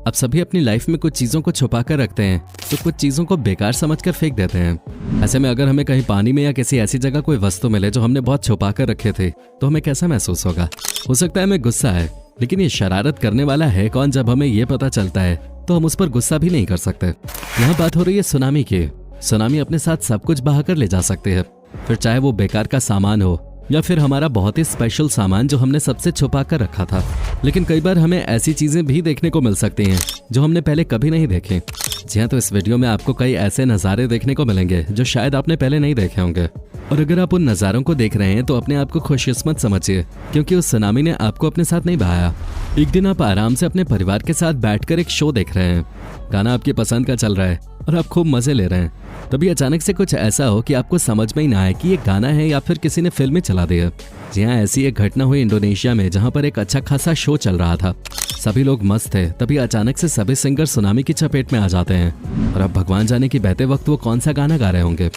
अब सभी अपनी लाइफ में कुछ चीज़ों को छुपा कर रखते हैं तो कुछ चीज़ों को बेकार समझकर फेंक देते हैं। ऐसे में अगर हमें कहीं पानी में या किसी ऐसी जगह कोई वस्तु मिले जो हमने बहुत छुपा कर रखे थे तो हमें कैसा महसूस होगा? हो सकता है हमें गुस्सा है, लेकिन ये शरारत करने वाला है कौन जब हमें ये पता चलता है तो हम उस पर गुस्सा भी नहीं कर सकते। यहाँ बात हो रही है सुनामी की। सुनामी अपने साथ सब कुछ बहाकर ले जा सकती है, फिर चाहे वो बेकार का सामान हो या फिर हमारा बहुत ही स्पेशल सामान जो हमने सबसे छुपा कर रखा था। लेकिन कई बार हमें ऐसी चीजें भी देखने को मिल सकती हैं जो हमने पहले कभी नहीं देखे। जी हाँ, तो इस वीडियो में आपको कई ऐसे नज़ारे देखने को मिलेंगे जो शायद आपने पहले नहीं देखे होंगे। और अगर आप उन नज़ारों को देख रहे हैं तो अपने आप को खुशकिस्मत समझिए, क्योंकि उस सुनामी ने आपको अपने साथ नहीं बहाया। एक दिन आप आराम से अपने परिवार के साथ बैठकर एक शो देख रहे हैं, गाना आपकी पसंद का चल रहा है और आप खूब मजे ले रहे हैं। तभी अचानक से कुछ ऐसा हो कि आपको समझ में ही ना आए कि ये गाना है या फिर किसी ने फिल्म में चला दिया। जी हाँ, ऐसी एक घटना हुई इंडोनेशिया में, जहाँ पर एक अच्छा खासा शो चल रहा था। सभी लोग मस्त थे, तभी अचानक से सभी सिंगर सुनामी की चपेट में आ जाते हैं। और अब भगवान जाने कि बहते वक्त वो कौन सा गाना गा रहे होंगे।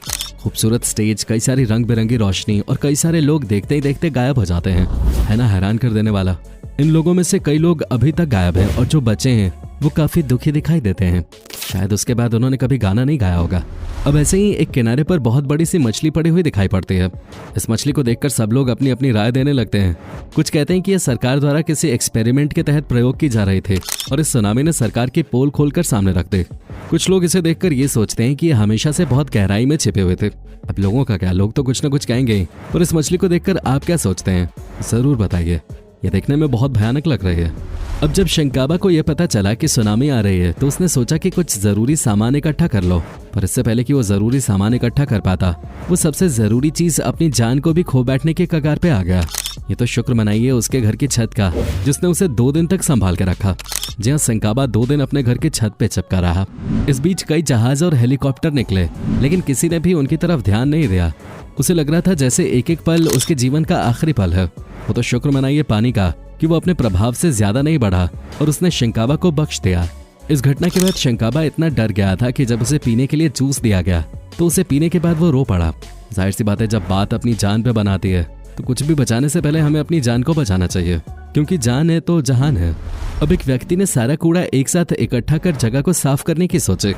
खूबसूरत स्टेज, कई सारी रंग बिरंगी रोशनी और कई सारे लोग देखते ही देखते गायब हो जाते हैं। है ना हैरान कर देने वाला। इन लोगों में से कई लोग अभी तक गायब हैं और जो बचे हैं वो काफी दुखी दिखाई देते हैं। शायद उसके बाद उन्होंने कभी गाना नहीं गाया होगा। अब ऐसे ही एक किनारे पर बहुत बड़ी सी मछली पड़ी हुई दिखाई पड़ती है। इस मछली को देखकर सब लोग अपनी अपनी राय देने लगते हैं। कुछ कहते हैं कि यह सरकार द्वारा किसी एक्सपेरिमेंट के तहत प्रयोग की जा रही थी और इस सुनामी ने सरकार की पोल खोलकर सामने रख दी। कुछ लोग इसे देखकर ये सोचते हैं कि ये हमेशा से बहुत गहराई में छिपे हुए थे। अब लोगों का क्या, लोग तो कुछ न कुछ कहेंगे ही। पर इस मछली को देखकर आप क्या सोचते हैं, जरूर बताइए। ये देखने में बहुत भयानक लग रही है। अब जब शंकाबा को यह पता चला कि सुनामी आ रही है तो उसने सोचा कि कुछ जरूरी सामान इकट्ठा कर लो। पर इससे पहले कि वो जरूरी सामान इकट्ठा कर पाता, वो सबसे जरूरी चीज अपनी जान को भी खो बैठने के कगार पे आ गया। ये तो शुक्र मनाइए उसके घर की छत का, जिसने उसे 2 दिन तक संभाल के रखा। जी हाँ, शंकाबा 2 दिन अपने घर की छत पे चिपका रहा। इस बीच कई जहाज और हेलीकॉप्टर निकले, लेकिन किसी ने भी उनकी तरफ ध्यान नहीं दिया। उसे लग रहा था जैसे एक एक पल उसके जीवन का आखिरी पल है। वो तो शुक्र मनाइए पानी का कि वो अपने प्रभाव से ज्यादा नहीं बढ़ा और उसने शंकाबा को बख्श दिया। इस घटना के बाद शंकाबा इतना डर गया था कि जब उसे पीने के लिए जूस दिया गया तो उसे पीने के बाद वो रो पड़ा। जाहिर सी बात है, जब बात अपनी जान पे बनाती है तो कुछ भी बचाने से पहले हमें अपनी जान को बचाना चाहिए, क्योंकि जान है तो जहान है। अब एक व्यक्ति ने सारा कूड़ा एक साथ इकट्ठा कर जगह को साफ करने की सोची,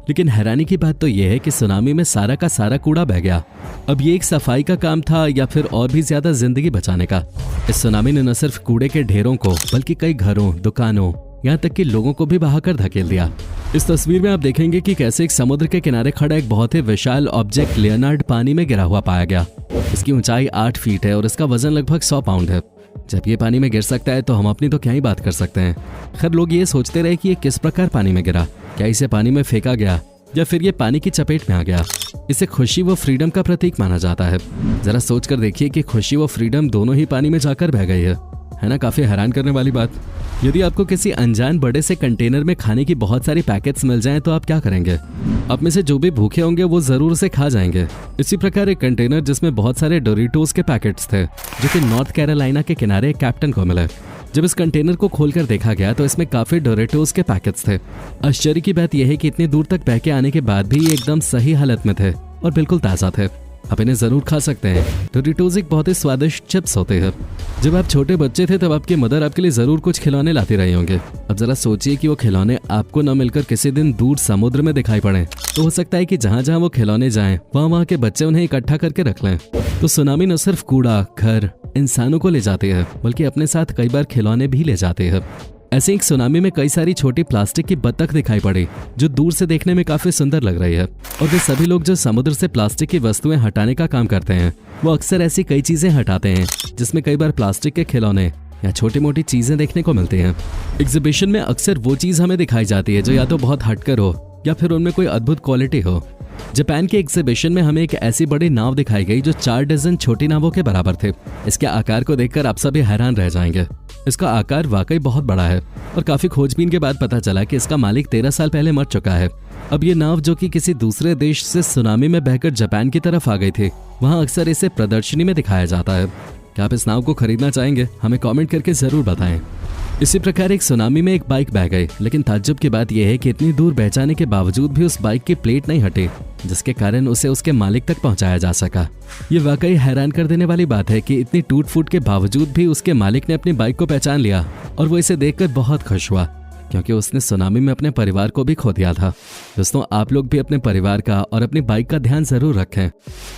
लेकिन हैरानी की बात तो यह है कि सुनामी में सारा का सारा कूड़ा बह गया। अब ये एक सफाई का काम था या फिर और भी ज्यादा जिंदगी बचाने का। इस सुनामी ने न सिर्फ कूड़े के ढेरों को बल्कि कई घरों, दुकानों, यहाँ तक कि लोगों को भी बहाकर धकेल दिया। इस तस्वीर में आप देखेंगे कि कैसे एक समुद्र के किनारे खड़ा एक बहुत ही विशाल ऑब्जेक्ट लियोनार्ड पानी में गिरा हुआ पाया गया। इसकी ऊंचाई 8 फीट है और इसका वजन लगभग 100 पाउंड है। जब ये पानी में गिर सकता है तो हम अपनी तो क्या ही बात कर सकते हैं। खैर, लोग ये सोचते रहे कि ये किस प्रकार पानी में गिरा, क्या इसे पानी में फेंका गया या फिर ये पानी की चपेट में आ गया। इसे खुशी व फ्रीडम का प्रतीक माना जाता है। जरा सोच कर देखिए कि खुशी व फ्रीडम दोनों ही पानी में जाकर बह गई है ना? काफी हैरान करने वाली बात। यदि आपको किसी अनजान बड़े से कंटेनर में खाने की बहुत सारी पैकेट्स मिल जाएं तो आप क्या करेंगे? आप में से जो भी भूखे होंगे वो जरूर उसे खा जाएंगे। इसी प्रकार एक कंटेनर जिसमें बहुत सारे डोरिटोस के पैकेट्स थे, जो कि नॉर्थ कैरोलिना के किनारे एक कैप्टन को मिले। जब इस कंटेनर को खोलकर देखा गया तो इसमें काफी डोरिटोस के पैकेट्स थे। आश्चर्य की बात यह है कि इतनी दूर तक बह के आने के बाद भी ये एकदम सही हालत में थे और बिल्कुल ताज़ा थे। आप इन्हें जरूर खा सकते हैं। डोरिटोस एक बहुत ही स्वादिष्ट चिप्स होते हैं। जब आप छोटे बच्चे थे तब आपकी मदर आपके लिए जरूर कुछ खिलौने लाते रहे होंगे। अब जरा सोचिए कि वो खिलौने आपको न मिलकर किसी दिन दूर समुद्र में दिखाई पड़े, तो हो सकता है कि जहाँ जहाँ वो खिलौने जाएं वहाँ के बच्चे उन्हें इकट्ठा करके रख लें। तो सुनामी न सिर्फ कूड़ा, घर, इंसानों को ले जाते हैं, बल्कि अपने साथ कई बार खिलौने भी ले जाते हैं। ऐसे एक सुनामी में कई सारी छोटी प्लास्टिक की बत्तख दिखाई पड़ी, जो दूर से देखने में काफी सुंदर लग रही है। और वे सभी लोग जो समुद्र से प्लास्टिक की वस्तुएं हटाने का काम करते हैं, वो अक्सर ऐसी कई चीजें हटाते हैं जिसमें कई बार प्लास्टिक के खिलौने या छोटी मोटी चीजें देखने को मिलती हैं। एग्जीबिशन में अक्सर वो चीज हमें दिखाई जाती है जो या तो बहुत हटकर हो या फिर उनमें कोई अद्भुत क्वालिटी हो। जापान के एग्जीबिशन में हमें एक ऐसी बड़ी नाव दिखाई गई जो 4 डजन छोटी नावों के बराबर थे। इसके आकार को देखकर आप सभी हैरान रह जाएंगे। इसका आकार वाकई बहुत बड़ा है और काफी खोजबीन के बाद पता चला कि इसका मालिक 13 साल पहले मर चुका है। अब ये नाव जो कि किसी दूसरे देश से सुनामी में बहकर जापान की तरफ आ गई थी, वहाँ अक्सर इसे प्रदर्शनी में दिखाया जाता है। क्या आप इस नाव को खरीदना चाहेंगे? हमें कमेंट करके जरूर बताएं। इसी प्रकार एक सुनामी में एक बाइक बह गई, लेकिन ताज्जुब की बात यह है कि इतनी दूर बह जाने के बावजूद भी उस बाइक की प्लेट नहीं हटी, जिसके कारण उसे उसके मालिक तक पहुंचाया जा सका। ये वाकई हैरान कर देने वाली बात है कि इतनी टूट फूट के बावजूद भी उसके मालिक ने अपनी बाइक को पहचान लिया और वो इसे देखकर बहुत खुश हुआ। क्योंकि उसने सुनामी में अपने परिवार को भी खो दिया था। दोस्तों, आप लोग भी अपने परिवार का और अपनी बाइक का ध्यान जरूर रखें।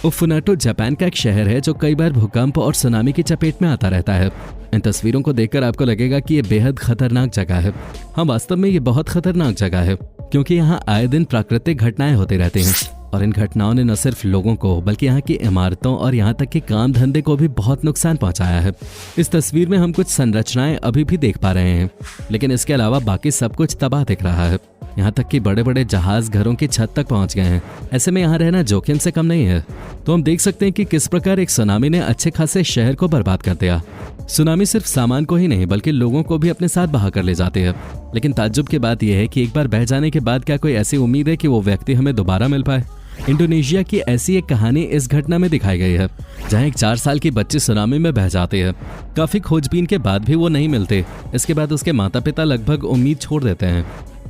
उफुनाटो जापान का एक शहर है जो कई बार भूकंप और सुनामी की चपेट में आता रहता है। इन तस्वीरों को देखकर आपको लगेगा कि ये बेहद खतरनाक जगह है। हाँ, वास्तव में ये बहुत खतरनाक जगह है, क्योंकि यहाँ आए दिन प्राकृतिक घटनाएं होती रहती हैं और इन घटनाओं ने न सिर्फ लोगों को बल्कि यहाँ की इमारतों और यहाँ तक कि काम धंधे को भी बहुत नुकसान पहुँचाया है। इस तस्वीर में हम कुछ संरचनाएं अभी भी देख पा रहे हैं, लेकिन इसके अलावा बाकी सब कुछ तबाह दिख रहा है। यहाँ तक कि बड़े बड़े जहाज घरों की छत तक पहुँच गए हैं। ऐसे में यहाँ रहना जोखिम से कम नहीं है। तो हम देख सकते हैं कि किस प्रकार एक सुनामी ने अच्छे खासे शहर को बर्बाद कर दिया। सुनामी सिर्फ सामान को ही नहीं बल्कि लोगों को भी अपने साथ बहा कर ले जाती है। लेकिन ताज्जुब की बात यह है कि एक बार बह जाने के बाद क्या कोई ऐसी उम्मीद है कि वो व्यक्ति हमें दोबारा मिल पाए? इंडोनेशिया की ऐसी एक कहानी इस घटना में दिखाई गई है, जहां एक 4 साल की बच्ची सुनामी में बह जाती है। काफी खोजबीन के बाद भी वो नहीं मिलते। इसके बाद उसके माता पिता लगभग उम्मीद छोड़ देते हैं।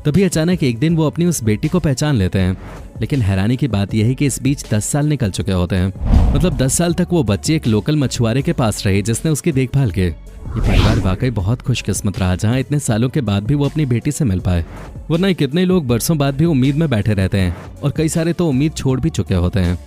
तभी अचानक एक दिन वो अपनी उस बेटी को पहचान लेते हैं। लेकिन हैरानी की बात यह है कि इस बीच 10 साल निकल चुके होते हैं। मतलब 10 साल तक वो बच्ची एक लोकल मछुआरे के पास रही जिसने उसकी देखभाल की। ये परिवार वाकई बहुत खुशकिस्मत रहा, जहाँ इतने सालों के बाद भी वो अपनी बेटी से मिल पाए। वरना कितने लोग बरसों बाद भी उम्मीद में बैठे रहते हैं और कई सारे तो उम्मीद छोड़ भी चुके होते हैं।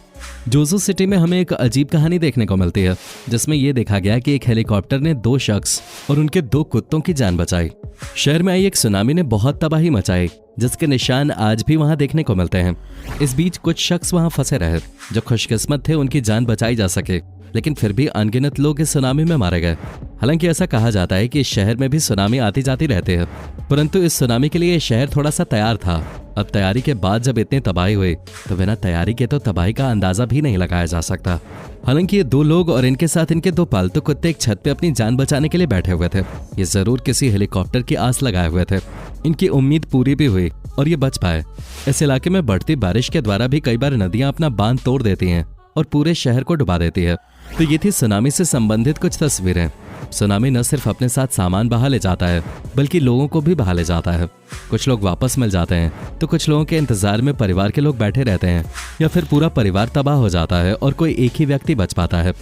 जोजो सिटी में हमें एक अजीब कहानी देखने को मिलती है, जिसमें यह देखा गया कि एक हेलीकॉप्टर ने 2 शख्स और उनके 2 कुत्तों की जान बचाई। शहर में आई एक सुनामी ने बहुत तबाही मचाई, जिसके निशान आज भी वहां देखने को मिलते हैं। इस बीच कुछ शख्स वहां फंसे रहे। जो खुशकिस्मत थे उनकी जान बचाई जा सके, लेकिन फिर भी अनगिनत लोग इस सुनामी में मारे गए। हालांकि ऐसा कहा जाता है कि इस शहर में भी सुनामी आती जाती रहती है, परंतु इस सुनामी के लिए ये शहर थोड़ा सा तैयार था। अब तैयारी के बाद जब इतनी तबाही हुई तो बिना तैयारी के तो तबाही का अंदाजा भी नहीं लगाया जा सकता। हालांकि ये 2 लोग और इनके साथ इनके 2 पालतू कुत्ते एक छत पे अपनी जान बचाने के लिए बैठे हुए थे। ये जरूर किसी हेलीकॉप्टर की आस लगाए हुए थे। इनकी उम्मीद पूरी भी हुई और ये बच पाए। इस इलाके में बढ़ती बारिश के द्वारा भी कई बार नदियां अपना बांध तोड़ देती हैं और पूरे शहर को डुबा देती है। तो ये थी सुनामी से संबंधित कुछ तस्वीरें। सुनामी न सिर्फ अपने साथ सामान बहा ले जाता है बल्कि लोगों को भी बहा ले जाता है। कुछ लोग वापस मिल जाते हैं तो कुछ लोगों के इंतजार में परिवार के लोग बैठे रहते हैं, या फिर पूरा परिवार तबाह हो जाता है और कोई एक ही व्यक्ति बच पाता है।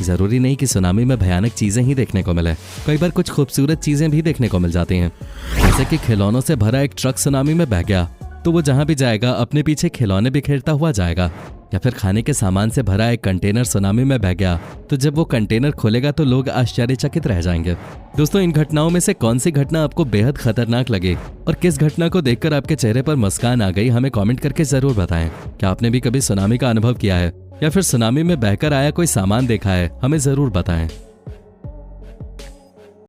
जरूरी नहीं कि सुनामी में भयानक चीजें ही देखने को मिले, कई बार कुछ खूबसूरत चीजें भी देखने को मिल जाती हैं। जैसे कि खिलौनों से भरा एक ट्रक सुनामी में बह गया तो वो जहां भी जाएगा अपने पीछे खिलौने बिखेरता हुआ जाएगा। या फिर खाने के सामान से भरा एक कंटेनर सुनामी में बह गया तो जब वो कंटेनर खोलेगा तो लोग आश्चर्यचकित रह जाएंगे। दोस्तों, इन घटनाओं में से कौन सी घटना आपको बेहद खतरनाक लगी और किस घटना को देखकर आपके चेहरे पर मुस्कान आ गई, हमें कमेंट करके जरूर बताएं। क्या आपने भी कभी सुनामी का अनुभव किया है या फिर सुनामी में बहकर आया कोई सामान देखा है? हमें जरूर बताएं।